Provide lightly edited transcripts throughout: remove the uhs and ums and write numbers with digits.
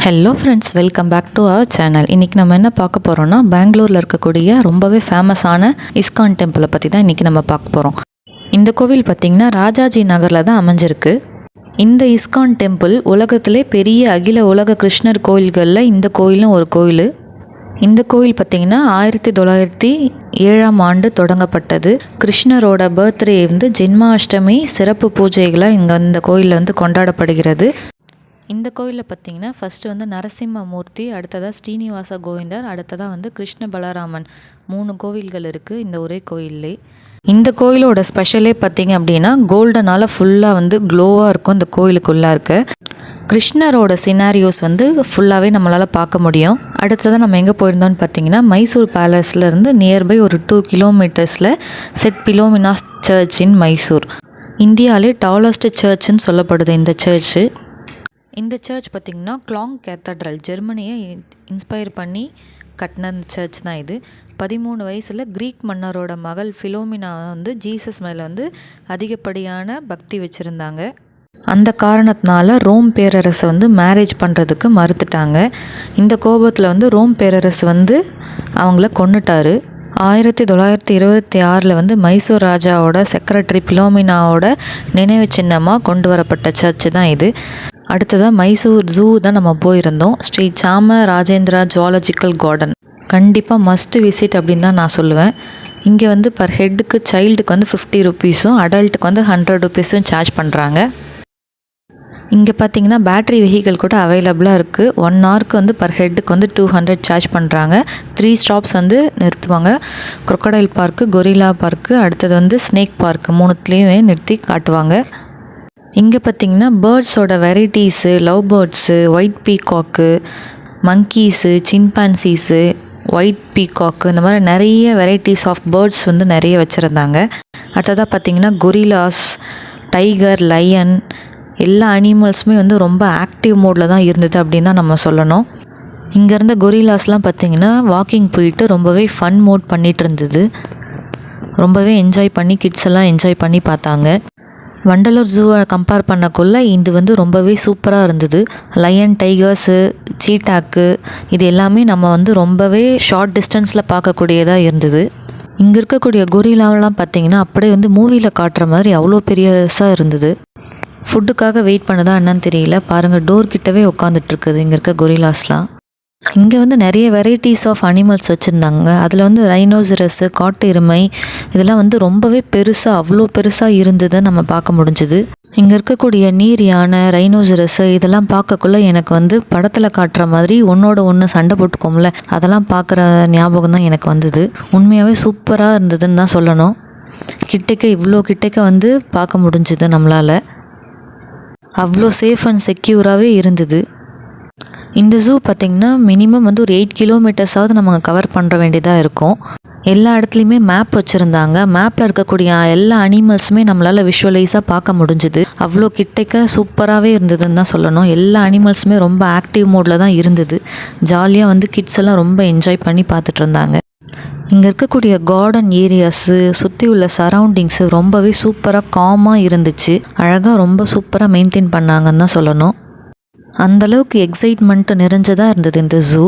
Hello friends, welcome back to our channel. இன்றைக்கி நம்ம என்ன பார்க்க போகிறோன்னா, பெங்களூரில் இருக்கக்கூடிய ரொம்பவே ஃபேமஸான இஸ்கான் டெம்பிளை பற்றி தான் இன்றைக்கி நம்ம பார்க்க போகிறோம். இந்த கோவில் பார்த்திங்கன்னா ராஜாஜி நகரில் தான் அமைஞ்சிருக்கு. இந்த இஸ்கான் டெம்பிள் உலகத்திலே பெரிய அகில உலக கிருஷ்ணர் கோயில்களில் இந்த கோயிலும் ஒரு கோயில். இந்த கோயில் பார்த்திங்கன்னா 1907 தொடங்கப்பட்டது. கிருஷ்ணரோட பர்த்டே ஜென்மாஷ்டமி சிறப்பு பூஜைகளாக இந்த கோயிலில் கொண்டாடப்படுகிறது. இந்த கோயிலில் பார்த்திங்கன்னா ஃபஸ்ட்டு நரசிம்ம மூர்த்தி, அடுத்ததாக ஸ்ரீனிவாச கோவிந்தர், அடுத்ததாக கிருஷ்ண பலராமன் 3 கோவில்கள் இருக்குது இந்த ஒரே கோயிலே. இந்த கோயிலோட ஸ்பெஷலே பார்த்திங்க அப்படின்னா கோல்டனால் ஃபுல்லாக க்ளோவாக இருக்கும். இந்த கோயிலுக்குள்ளே இருக்க கிருஷ்ணரோட சினாரியோஸ் ஃபுல்லாகவே நம்மளால் பார்க்க முடியும். அடுத்ததாக நம்ம எங்கே போயிருந்தோம்னு பார்த்திங்கன்னா மைசூர் பேலஸ்லேருந்து நியர்பை ஒரு 2 கிலோமீட்டர்ஸில் செட் பிலோமினா சர்ச் இன் மைசூர். இந்தியாவிலே டாலஸ்ட் சர்ச்சுன்னு சொல்லப்படுது இந்த சர்ச்சு. இந்த சர்ச் பார்த்திங்கன்னா கிளாங் கேத்தட்ரல், ஜெர்மனியை இன்ஸ்பயர் பண்ணி கட்டின சர்ச் தான் இது. 13 வயசில் க்ரீக் மன்னரோட மகள் ஃபிலோமினா ஜீசஸ் மேலே அதிகப்படியான பக்தி வச்சுருந்தாங்க. அந்த காரணத்தினால ரோம் பேரரசை மேரேஜ் பண்ணுறதுக்கு மறுத்துட்டாங்க. இந்த கோபத்தில் ரோம் பேரரசு அவங்கள கொன்னுட்டாரு. 1926 மைசூர் ராஜாவோட செக்ரட்டரி பிலோமினாவோட நினைவு சின்னமாக கொண்டு வரப்பட்ட சர்ச்சு தான் இது. அடுத்ததாக மைசூர் ஜூ தான் நம்ம போயிருந்தோம். ஸ்ரீ சாம ராஜேந்திரா ஜுவாலஜிக்கல் கார்டன் கண்டிப்பாக மஸ்ட் விசிட் அப்படின்னு தான் நான் சொல்லுவேன். இங்கே பர் ஹெட்டுக்கு சைல்டுக்கு 50 ருபீஸும் அடல்ட்டுக்கு 100 ருபீஸும் சார்ஜ் பண்ணுறாங்க. இங்கே பார்த்தீங்கன்னா பேட்ரி வெஹிக்கிள் கூட அவைலபிளாக இருக்குது. 1 ஹவருக்கு பர் ஹெட்டுக்கு 200 சார்ஜ் பண்ணுறாங்க. 3 ஸ்டாப்ஸ் நிறுத்துவாங்க. க்ரொக்கடைல் பார்க்கு, கொரில்லா பார்க்கு, அடுத்தது ஸ்னேக் பார்க்கு, 3த்துலேயுமே நிறுத்தி காட்டுவாங்க. இங்கே பார்த்திங்கன்னா பேர்ட்ஸோட varieties, love birds, white peacock, monkeys, chimpanzees, white peacock, இந்த மாதிரி நிறைய வெரைட்டிஸ் ஆஃப் பேர்ட்ஸ் நிறைய வச்சுருந்தாங்க. அடுத்ததாக பார்த்திங்கன்னா கொரில்லாஸ், டைகர், லயன், எல்லா அனிமல்ஸுமே ரொம்ப ஆக்டிவ் மோடில் தான் இருந்தது அப்படின்னு தான் நம்ம சொல்லணும். இங்கேருந்த கொரில்லாஸ்லாம் பார்த்திங்கன்னா வாக்கிங் போயிட்டு ரொம்பவே ஃபன் மோட் பண்ணிகிட்டு இருந்தது. ரொம்பவே என்ஜாய் பண்ணி கிட்ஸ் எல்லாம் என்ஜாய் பண்ணி பார்த்தாங்க. வண்டலூர் ஜூவை கம்பேர் பண்ணக்குள்ள இது ரொம்பவே சூப்பராக இருந்தது. லயன், டைகர்ஸு, சீட்டாக்கு இது எல்லாமே நம்ம ரொம்பவே ஷார்ட் டிஸ்டன்ஸில் பார்க்கக்கூடியதாக இருந்தது. இங்கே இருக்கக்கூடிய கொரில்லாவெலாம் பார்த்திங்கன்னா அப்படியே மூவியில் காட்டுற மாதிரி அவ்வளோ பெரியசாக இருந்தது. ஃபுட்டுக்காக வெயிட் பண்ணதா என்னன்னு தெரியல. பாருங்கள், டோர் கிட்டவே உட்காந்துட்ருக்குது இங்கே இருக்க கொரில்லாஸ்லாம். இங்கே நிறைய வெரைட்டிஸ் ஆஃப் அனிமல்ஸ் வச்சுருந்தாங்க. அதில் ரைனோசரஸு, காட்டு எருமை இதெல்லாம் ரொம்பவே பெருசாக, அவ்வளோ பெருசாக இருந்ததை நம்ம பார்க்க முடிஞ்சுது. இங்கே இருக்கக்கூடிய நீர் யானை, ரைனோசரஸு இதெல்லாம் பார்க்கக்குள்ள எனக்கு படத்தில் காட்டுற மாதிரி ஒன்றோட ஒன்று சண்டை போட்டுக்கோம்ல, அதெல்லாம் பார்க்குற ஞாபகம் தான் எனக்கு வந்தது. உண்மையாகவே சூப்பராக இருந்ததுன்னு தான் சொல்லணும். இவ்வளோ கிட்டக்க பார்க்க முடிஞ்சுது நம்மளால். அவ்வளோ சேஃப் அண்ட் செக்யூராகவே இருந்தது. இந்த ஜூ பார்த்திங்கன்னா மினிமம் ஒரு 8 கிலோமீட்டர்ஸாவது நம்ம கவர் பண்ணுற வேண்டியதாக இருக்கும். எல்லா இடத்துலையுமே மேப் வச்சுருந்தாங்க. மேப்பில் இருக்கக்கூடிய எல்லா அனிமல்ஸுமே நம்மளால் விஷுவலைஸாக பார்க்க முடிஞ்சுது. அவ்வளோ கிட்டக்க சூப்பராகவே இருந்ததுன்னு தான் சொல்லணும். எல்லா அனிமல்ஸுமே ரொம்ப ஆக்டிவ் மோடில் தான் இருந்தது. ஜாலியாக கிட்ஸ் எல்லாம் ரொம்ப என்ஜாய் பண்ணி பார்த்துட்டு இருந்தாங்க. இங்கே இருக்கக்கூடிய கார்டன் ஏரியாஸு, சுற்றி உள்ள சரௌண்டிங்ஸு ரொம்பவே சூப்பராக காமாக இருந்துச்சு. அழகாக ரொம்ப சூப்பராக மெயின்டைன் பண்ணாங்கன்னு தான் சொல்லணும். அந்தளவுக்கு எக்ஸைட்மெண்ட்டு நிறைஞ்சதாக இருந்தது இந்த ஜூ.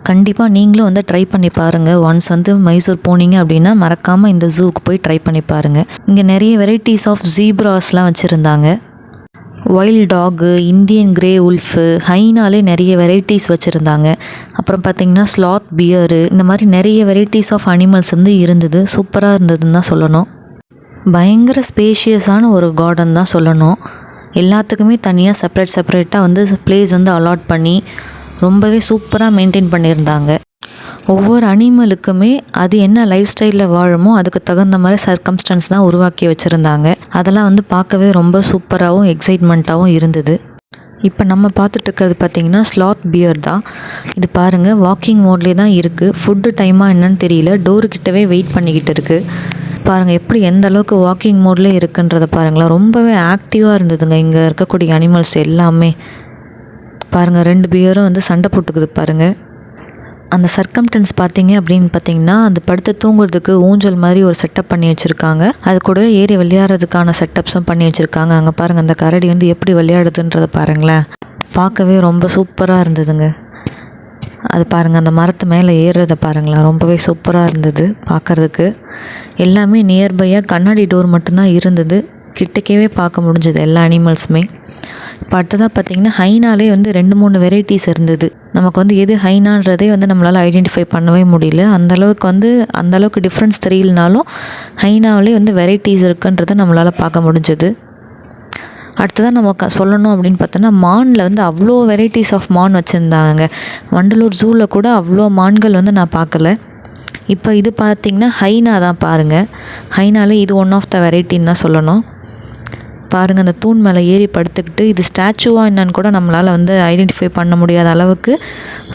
கண்டிப்பாக நீங்களும் ட்ரை பண்ணி பாருங்கள். ஒன்ஸ் மைசூர் போனீங்க அப்படின்னா மறக்காமல் இந்த ஜூவுக்கு போய் ட்ரை பண்ணி பாருங்கள். இங்கே நிறைய வெரைட்டிஸ் ஆஃப் ஜீப்ராஸ்லாம் வச்சுருந்தாங்க. Wild dog, Indian grey wolf, ஹைனாலே நிறைய வெரைட்டிஸ் வச்சுருந்தாங்க. அப்புறம் பார்த்திங்கன்னா ஸ்லாத் பியரு, இந்த மாதிரி நிறைய வெரைட்டிஸ் ஆஃப் அனிமல்ஸ் இருந்தது. சூப்பராக இருந்ததுன்னு தான் சொல்லணும். பயங்கர ஸ்பேஷியஸான ஒரு கார்டன் தான் சொல்லணும். எல்லாத்துக்குமே தனியாக செப்பரேட்டாக பிளேஸ் அலாட் பண்ணி ரொம்பவே சூப்பராக மெயின்டைன் பண்ணியிருந்தாங்க. ஒவ்வொரு அனிமலுக்குமே அது என்ன லைஃப் ஸ்டைலில் வாழுமோ அதுக்கு தகுந்த மாதிரி சர்க்கம்ஸ்டன்ஸ் தான் உருவாக்கி வச்சுருந்தாங்க. அதெல்லாம் பார்க்கவே ரொம்ப சூப்பராகவும் எக்ஸைட்மெண்ட்டாகவும் இருந்தது. இப்போ நம்ம பார்த்துட்டு இருக்கிறது பார்த்திங்கன்னா ஸ்லாத் பியர் தான். இது பாருங்கள், வாக்கிங் மோட்லேயே தான் இருக்குது. ஃபுட்டு டைமாக என்னன்னு தெரியல, டோருக்கிட்டவே வெயிட் பண்ணிக்கிட்டு இருக்குது. பாருங்கள் எப்படி எந்த அளவுக்கு வாக்கிங் மோட்லேயே இருக்குன்றதை பாருங்களேன். ரொம்பவே ஆக்டிவாக இருந்ததுங்க இங்கே இருக்கக்கூடிய அனிமல்ஸ் எல்லாமே. பாருங்கள், 2 பியரும் சண்டை போட்டுக்குது பாருங்கள். அந்த சர்க்கம்டன்ஸ் பார்த்தீங்க அப்படின்னு பார்த்தீங்கன்னா அது படுத்து தூங்குறதுக்கு ஊஞ்சல் மாதிரி ஒரு செட்டப் பண்ணி வச்சுருக்காங்க. அது கூடவே ஏறி விளையாடுறதுக்கான செட்டப்ஸும் பண்ணி வச்சுருக்காங்க. அங்கே பாருங்கள், அந்த கரடி எப்படி விளையாடுதுன்றதை பாருங்களேன். பார்க்கவே ரொம்ப சூப்பராக இருந்ததுங்க. அது பாருங்கள், அந்த மரத்து மேலே ஏறுறதை பாருங்களேன், ரொம்பவே சூப்பராக இருந்தது பார்க்குறதுக்கு. எல்லாமே நியர்பையாக கண்ணாடி டோர் மட்டும்தான் இருந்தது, கிட்டக்கவே பார்க்க முடிஞ்சது எல்லா அனிமல்ஸுமே. இப்போ அடுத்ததாக பார்த்திங்கன்னா ஹைனாலே வந்து 2-3 வெரைட்டிஸ் இருந்தது. நமக்கு வந்து எது ஹைனான்றதே வந்து நம்மளால் ஐடென்டிஃபை பண்ணவே முடியல. அந்தளவுக்கு டிஃப்ரென்ஸ் தெரியலனாலும் ஹைனாவிலே வந்து வெரைட்டிஸ் இருக்குன்றதை நம்மளால் பார்க்க முடிஞ்சது. அடுத்ததாக நம்ம சொல்லணும் அப்படின்னு பார்த்தோன்னா, மானில் வந்து அவ்வளோ வெரைட்டிஸ் ஆஃப் மான் வச்சுருந்தாங்க. வண்டலூர் ஜூவில் கூட அவ்வளோ மான்கள் வந்து நான் பார்க்கல. இப்போ இது பார்த்திங்கன்னா ஹைனா தான் பாருங்கள். ஹைனாலே இது ஒன் ஆஃப் த வெரைட்டின்னு தான் சொல்லணும். பாருங்கள், அந்த தூண் மேலே ஏறி படுத்துக்கிட்டு இது ஸ்டாச்சுவாக என்னன்னு கூட நம்மளால் வந்து ஐடென்டிஃபை பண்ண முடியாத அளவுக்கு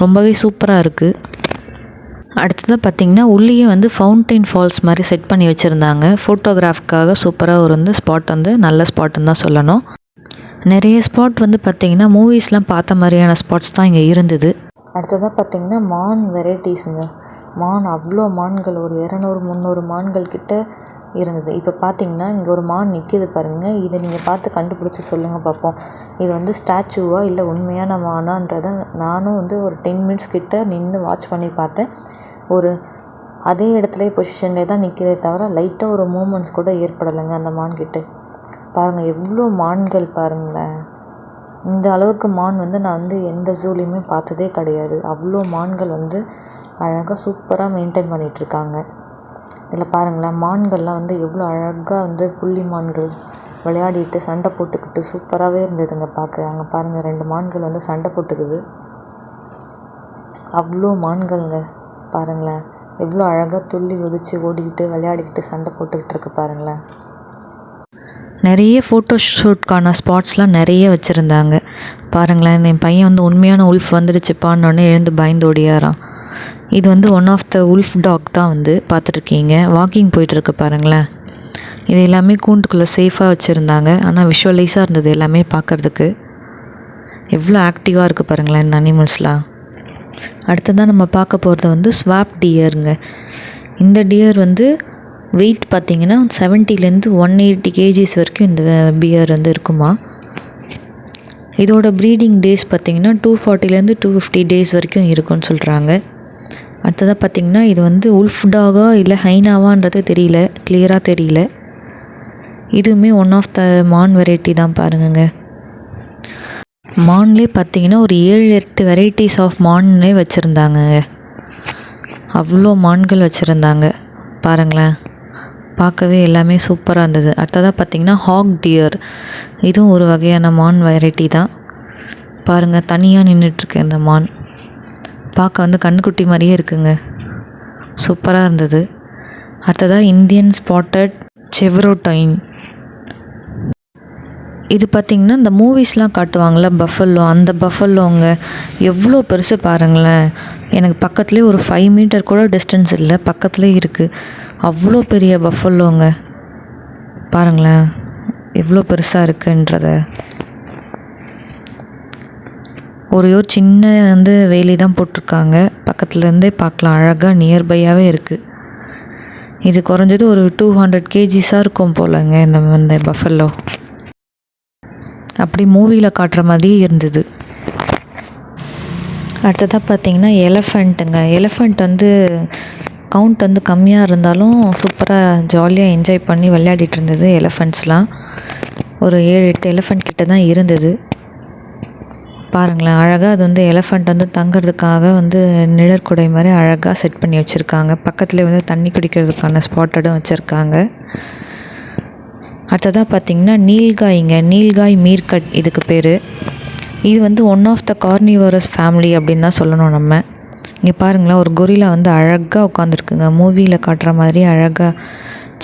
ரொம்பவே சூப்பராக இருக்குது. அடுத்ததாக பார்த்திங்கன்னா உள்ளேயே வந்து ஃபவுண்டைன் ஃபால்ஸ் மாதிரி செட் பண்ணி வச்சுருந்தாங்க. ஃபோட்டோகிராஃப்காக சூப்பராக ஒரு வந்து ஸ்பாட் வந்து நல்ல ஸ்பாட்டுன்னு தான் சொல்லணும். நிறைய ஸ்பாட் வந்து பார்த்திங்கன்னா மூவிஸ்லாம் பார்த்த மாதிரியான ஸ்பாட்ஸ் தான் இங்கே இருந்தது. அடுத்ததாக பார்த்திங்கன்னா மான் வெரைட்டிஸுங்க. மான் அவ்வளோ மான்கள், ஒரு 200-300 மான்கள் கிட்ட இருந்தது. இப்போ பார்த்திங்கன்னா இங்கே ஒரு மான் நிற்கிது பாருங்கள். இதை நீங்கள் பார்த்து கண்டுபிடிச்சி சொல்லுங்கள் பார்ப்போம், இது வந்து ஸ்டாச்சுவா இல்லை உண்மையான மானான்றதை. நானும் வந்து ஒரு 10 மினிட்ஸ் கிட்ட நின்று வாட்ச் பண்ணி பார்த்தேன். அதே இடத்துல பொசிஷன்லேயே தான் நிற்கிறதே தவிர லைட்டாக ஒரு மூமெண்ட்ஸ் கூட ஏற்படலைங்க அந்த மான்கிட்ட. பாருங்கள் எவ்வளோ மான்கள் பாருங்களேன். இந்த அளவுக்கு மான் வந்து நான் வந்து எந்த ஜூலையுமே பார்த்ததே கிடையாது. அவ்வளோ மான்கள் வந்து அழகாக சூப்பராக மெயின்டைன் பண்ணிகிட்ருக்காங்க. இதில் பாருங்களேன், மான்கள்லாம் வந்து எவ்வளோ அழகாக வந்து புள்ளி மான்கள் விளையாடிட்டு சண்டை போட்டுக்கிட்டு சூப்பராகவே இருந்ததுங்க பார்க்க. அங்கே பாருங்கள் 2 மான்கள் வந்து சண்டை போட்டுக்குது. அவ்வளோ மான்கள்ங்க பாருங்களேன், எவ்வளோ அழகாக துள்ளி குதித்து ஓடிக்கிட்டு விளையாடிக்கிட்டு சண்டை போட்டுக்கிட்டு இருக்கு பாருங்களேன். நிறைய ஃபோட்டோ ஷூட்கான ஸ்பாட்ஸ்லாம் நிறைய வச்சுருந்தாங்க பாருங்களேன். என் பையன் வந்து உண்மையான உல்ஃப் வந்துடுச்சுப்பான்னொன்னே எழுந்து பயந்து ஓடியாரான். இது வந்து one of the wolf dog தான் வந்து பார்த்துட்ருக்கீங்க, வாக்கிங் போயிட்டுருக்கு பாருங்களேன். இது எல்லாமே கூண்டுக்குள்ளே சேஃபாக வச்சுருந்தாங்க. ஆனால் விஷுவலைஸாக இருந்தது எல்லாமே பார்க்குறதுக்கு. எவ்வளோ ஆக்டிவாக இருக்குது பாருங்களேன் இந்த அனிமல்ஸ்லாம். அடுத்ததான் நம்ம பார்க்க போகிறது வந்து ஸ்வாப் டியருங்க. இந்த டியர் வந்து வெயிட் பார்த்திங்கன்னா 70-180 kgs வரைக்கும் இந்த பியர் வந்து இருக்குமா. இதோட ப்ரீடிங் டேஸ் பார்த்திங்கன்னா 240-250 டேஸ் வரைக்கும் இருக்குன்னு சொல்கிறாங்க. அடுத்ததாக பார்த்திங்கன்னா இது வந்து உல்ஃப் டாகா இல்லை ஹைனாவான்றது தெரியல, கிளியராக தெரியல. இதுவுமே ஒன் ஆஃப் த மான் வெரைட்டி தான் பாருங்கங்க. மான்லே பார்த்திங்கன்னா ஒரு 7-8 வெரைட்டிஸ் ஆஃப் மான்லே வச்சுருந்தாங்கங்க. அவ்வளோ மான்கள் வச்சுருந்தாங்க பாருங்களேன். பார்க்கவே எல்லாமே சூப்பராக இருந்தது. அடுத்ததாக பார்த்திங்கன்னா ஹாக் டியர். இதுவும் ஒரு வகையான மான் வெரைட்டி தான் பாருங்கள். தனியாக நின்றுட்டுருக்கு இந்த மான். பார்க்க வந்து கண்ணுக்குட்டி மாதிரியே இருக்குங்க, சூப்பராக இருந்தது. அடுத்ததாக இந்தியன் ஸ்பாட்டட் செவ்ரோடைன். இது பார்த்திங்கன்னா இந்த மூவிஸ்லாம் காட்டுவாங்கள்ல பஃபல்லோ, அந்த பஃபல்லோங்க. எவ்வளோ பெருசு பாருங்களேன். எனக்கு பக்கத்துலேயே ஒரு 5 மீட்டர் கூட டிஸ்டன்ஸ் இல்லை, பக்கத்துலேயே இருக்குது. அவ்வளோ பெரிய பஃபல்லோங்க பாருங்களேன், எவ்வளோ பெருசாக இருக்குன்றத. ஒரு சின்ன வந்து வேலி தான் போட்டிருக்காங்க, பக்கத்துலேருந்தே பார்க்கலாம், அழகாக நியர்பையாகவே இருக்குது. இது குறைஞ்சது ஒரு 200 kgsஸாக இருக்கும் போலங்க இந்த பஃபல்லோ. அப்படி மூவியில் காட்டுற மாதிரியே இருந்தது. அடுத்ததாக பார்த்திங்கன்னா எலஃபண்ட்டுங்க. எலஃபண்ட் வந்து கவுண்ட் வந்து கம்மியாக இருந்தாலும் சூப்பராக ஜாலியாக என்ஜாய் பண்ணி விளையாடிட்டு இருந்தது எலஃபண்ட்ஸ்லாம். ஒரு 7-8 எலஃபண்ட் கிட்ட தான் இருந்தது பாருங்களேன். அழகாக அது வந்து எலஃபண்ட் வந்து தங்கிறதுக்காக வந்து நிழற்குடை மாதிரி அழகாக செட் பண்ணி வச்சுருக்காங்க. பக்கத்துலேயே வந்து தண்ணி குடிக்கிறதுக்கான ஸ்பாட்டடும் வச்சுருக்காங்க. அடுத்ததாக பார்த்திங்கன்னா நீல்காய்ங்க. நீல்காய் மீர்கட் இதுக்கு பேர். இது வந்து one of the carnivorous family அப்படின்னு தான் சொல்லணும் நம்ம. இங்கே பாருங்களேன், ஒரு கொரிலா வந்து அழகாக உட்காந்துருக்குங்க, மூவியில் காட்டுற மாதிரி அழகாக.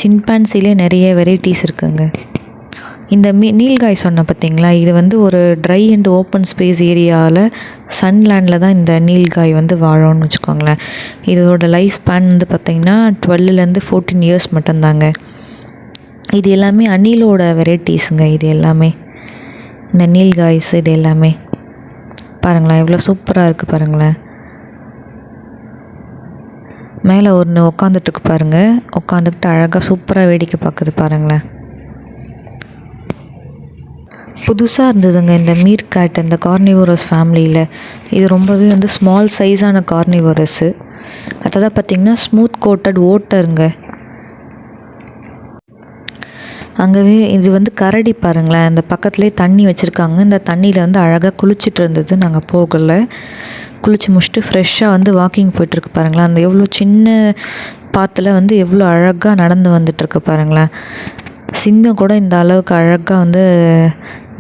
சிம்பான்சிலே நிறைய வெரைட்டிஸ் இருக்குங்க. இந்த நீல்காய் சொன்ன பார்த்திங்களா, இது வந்து ஒரு ட்ரை அண்ட் ஓப்பன் ஸ்பேஸ் ஏரியாவில் சன்லேண்டில் தான் இந்த நீல்காய் வந்து வாழணும்னு வச்சுக்கோங்களேன். இதோட லைஃப் ஸ்பேன் வந்து பார்த்திங்கன்னா 12 to 14 இயர்ஸ் மட்டும்தாங்க. இது எல்லாமே அணிலோட வெரைட்டிஸுங்க. இது எல்லாமே இந்த நீல்காய்ஸ் இது எல்லாமே பாருங்களேன், எவ்வளோ சூப்பராக இருக்குது பாருங்களேன். மேலே ஒன்று உட்காந்துட்டுருக்கு பாருங்கள், உட்காந்துக்கிட்டு அழகாக சூப்பராக வேடிக்கை பார்க்குது பாருங்களேன். புதுசாக இருந்ததுங்க இந்த மீர் கேட் இந்த கார்னிவோரஸ் ஃபேமிலியில். இது ரொம்பவே வந்து ஸ்மால் சைஸான கார்னிவோரஸ்ஸு. அடுத்ததாக பார்த்திங்கன்னா ஸ்மூத் கோட்டட் ஓட்டருங்க. அங்கவே இது வந்து கரடி பாருங்களேன், அந்த பக்கத்துலேயே தண்ணி வச்சுருக்காங்க. இந்த தண்ணியில் வந்து அழகாக குளிச்சுட்டு இருந்தது. நாங்கள் போகலை, குளித்து முடிச்சுட்டு ஃப்ரெஷ்ஷாக வந்து வாக்கிங் போயிட்டுருக்கு பாருங்களேன். அந்த எவ்வளோ சின்ன பாத்தில் வந்து எவ்வளோ அழகாக நடந்து வந்துட்டுருக்கு பாருங்களேன். சிங்கம் கூட இந்த அளவுக்கு அழகாக வந்து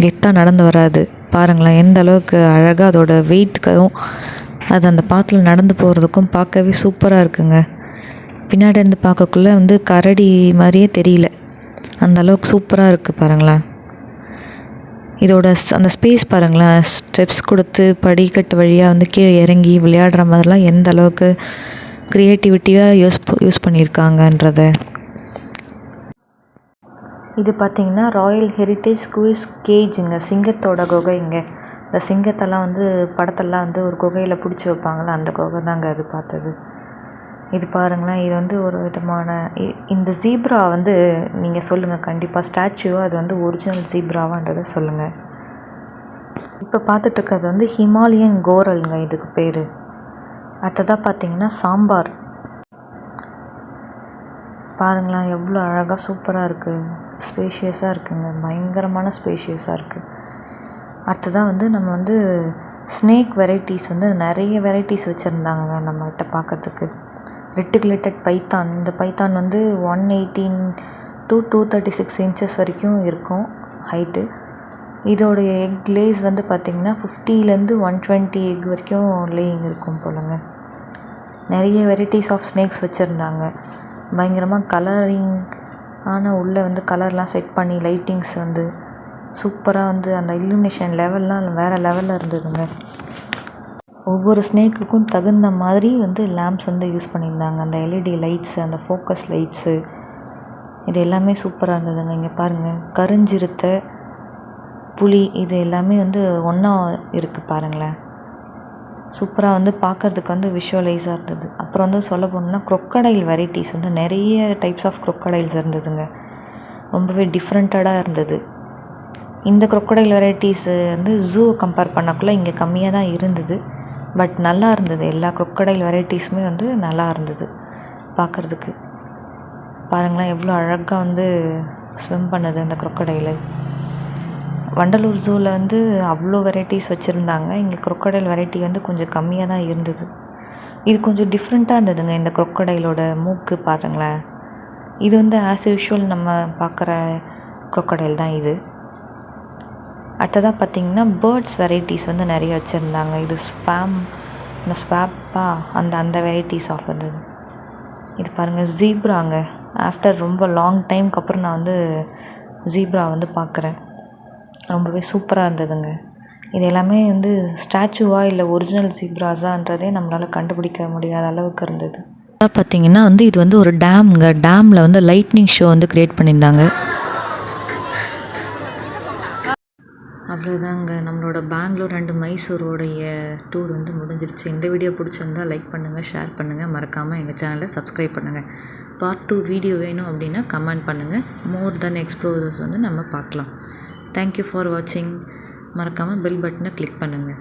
கெத்தாக நடந்து வராது பாருங்களேன். எந்த அளவுக்கு அழகாக அதோட வெயிட்டுக்கும் அது அந்த பாத்தில் நடந்து போகிறதுக்கும் பார்க்கவே சூப்பராக இருக்குங்க. பின்னாடி இருந்து பார்க்கக்குள்ளே வந்து கரடி மாதிரியே தெரியல, அந்த அளவுக்கு சூப்பராக இருக்குது பாருங்களேன். இதோட அந்த ஸ்பேஸ் பாருங்களேன், ஸ்டெப்ஸ் கொடுத்து படிக்கட்டு வழியாக வந்து கீழே இறங்கி விளையாடுற மாதிரிலாம் எந்த அளவுக்கு க்ரியேட்டிவிட்டியாக யூஸ் பண்ணியிருக்காங்கன்றத. இது பார்த்திங்கன்னா ராயல் ஹெரிட்டேஜ் ஸ்கூல்ஸ் கேஜுங்க, சிங்கத்தோட குகைங்க. இந்த சிங்கத்தெல்லாம் வந்து படத்தெல்லாம் வந்து ஒரு குகையில் பிடிச்சி வைப்பாங்களே, அந்த குகை தாங்க அது பார்த்தது. இது பாருங்களேன், இது வந்து ஒரு விதமான இந்த ஜீப்ரா வந்து நீங்கள் சொல்லுங்கள் கண்டிப்பாக, ஸ்டாச்சுவோ அது வந்து ஒரிஜினல் ஜீப்ராவான்றதை சொல்லுங்கள். இப்போ பார்த்துட்ருக்கிறது வந்து ஹிமாலயன் கோரல்ங்க இதுக்கு பேர். அடுத்ததாக பார்த்திங்கன்னா சாம்பார் பாருங்களேன், எவ்வளோ அழகாக சூப்பராக இருக்குது, ஸ்பேஷியஸாக இருக்குங்க, பயங்கரமான ஸ்பேஷியஸாக இருக்குது. அடுத்ததாக வந்து நம்ம வந்து ஸ்னேக் வெரைட்டிஸ் வந்து நிறைய வெரைட்டிஸ் வச்சுருந்தாங்க நம்மகிட்ட பார்க்கறதுக்கு. ரெட்டிகுலேட்டட் பைத்தான், இந்த பைத்தான் வந்து 118 to 236 இன்ச்சஸ் வரைக்கும் இருக்கும் ஹைட்டு. இதோடைய எக் லேஸ் வந்து பார்த்திங்கன்னா 50 to 120 எக் வரைக்கும் லேயிங் இருக்கும் போலங்க. நிறைய வெரைட்டிஸ் ஆஃப் ஸ்னேக்ஸ் வச்சுருந்தாங்க. பயங்கரமாக கலரிங் உள்ளே வந்து கலர்லாம் செட் பண்ணி லைட்டிங்ஸ் வந்து சூப்பராக வந்து அந்த இல்லுமினேஷன் லெவல்லாம் வேறு லெவலில் இருந்ததுங்க. ஒவ்வொரு ஸ்னேக்குக்கும் தகுந்த மாதிரி வந்து லேம்ப்ஸ் வந்து யூஸ் பண்ணியிருந்தாங்க. அந்த எல்இடி லைட்ஸு, அந்த ஃபோக்கஸ் லைட்ஸு, இது எல்லாமே சூப்பராக இருந்ததுங்க. இங்கே பாருங்கள், கருஞ்சிறுத்தை, புலி, இது எல்லாமே வந்து ஒன்றா இருக்குது பாருங்களேன். சூப்பராக வந்து பார்க்குறதுக்கு வந்து விஷுவலைஸாக இருந்தது. அப்புறம் வந்து சொல்ல போனோம்னா க்ரொக்கடைல் வெரைட்டிஸ் வந்து நிறைய டைப்ஸ் ஆஃப் க்ரொக்கடைல்ஸ் இருந்ததுங்க. ரொம்பவே டிஃப்ரெண்ட்டாக இருந்தது. இந்த க்ரொக்கடைல் வெரைட்டிஸு வந்து ஜூவை கம்பேர் பண்ணக்குள்ளே இங்கே கம்மியாக தான் இருந்தது. பட் நல்லா இருந்தது, எல்லா க்ரொக்கடைல் வெரைட்டிஸுமே வந்து நல்லா இருந்தது பார்க்குறதுக்கு. பாருங்களேன் எவ்வளோ அழகாக வந்து ஸ்விம் பண்ணுது அந்த க்ரொக்கடைலு. வண்டலூர் ஜூவில் வந்து அவ்வளோ வெரைட்டிஸ் வச்சுருந்தாங்க. இங்கே க்ரொக்கடைல் வெரைட்டி வந்து கொஞ்சம் கம்மியாக தான் இருந்தது. இது கொஞ்சம் டிஃப்ரெண்ட்டாக இருந்ததுங்க. இந்த க்ரொக்கடைலோட மூக்கு பாருங்களேன், இது வந்து ஆஸ் யூஷுவல் நம்ம பார்க்குற க்ரொக்கடைல் தான் இது. அடுத்ததாக பார்த்திங்கன்னா பேர்ட்ஸ் வெரைட்டிஸ் வந்து நிறைய வச்சுருந்தாங்க. இது இந்த ஸ்வாப்பா அந்த வெரைட்டிஸ் ஆஃப் இருந்தது. இது பாருங்கள் ஜீப்ராங்க. ஆஃப்டர் ரொம்ப லாங் டைமுக்கு அப்புறம் நான் வந்து ஜீப்ரா வந்து பார்க்குறேன். ரொம்பவே சூப்பராக இருந்ததுங்க. இது எல்லாமே வந்து ஸ்டாச்சுவா இல்லை ஒரிஜினல் ஜீப்ராஸான்றதே நம்மளால் கண்டுபிடிக்க முடியாத அளவுக்கு இருந்தது. பார்த்திங்கன்னா வந்து இது வந்து ஒரு டேம்ங்க. டேமில் வந்து லைட்னிங் ஷோ வந்து க்ரியேட் பண்ணியிருந்தாங்க. அவ்வளோதாங்க, நம்மளோட பெங்களூர் அண்டு மைசூரோடைய டூர் வந்து முடிஞ்சிருச்சு. இந்த வீடியோ பிடிச்சிருந்தால் லைக் பண்ணுங்கள், ஷேர் பண்ணுங்கள், மறக்காமல் எங்கள் சேனலை சப்ஸ்கிரைப் பண்ணுங்கள். பார்ட் 2 வீடியோ வேணும் அப்படின்னா கமெண்ட் பண்ணுங்கள். மோர் தென் எக்ஸ்ப்ளோரர்ஸ் வந்து நம்ம பார்க்கலாம். தேங்க்யூ ஃபார் வாட்சிங். மறக்காமல் பெல் பட்டனை கிளிக் பண்ணுங்கள்.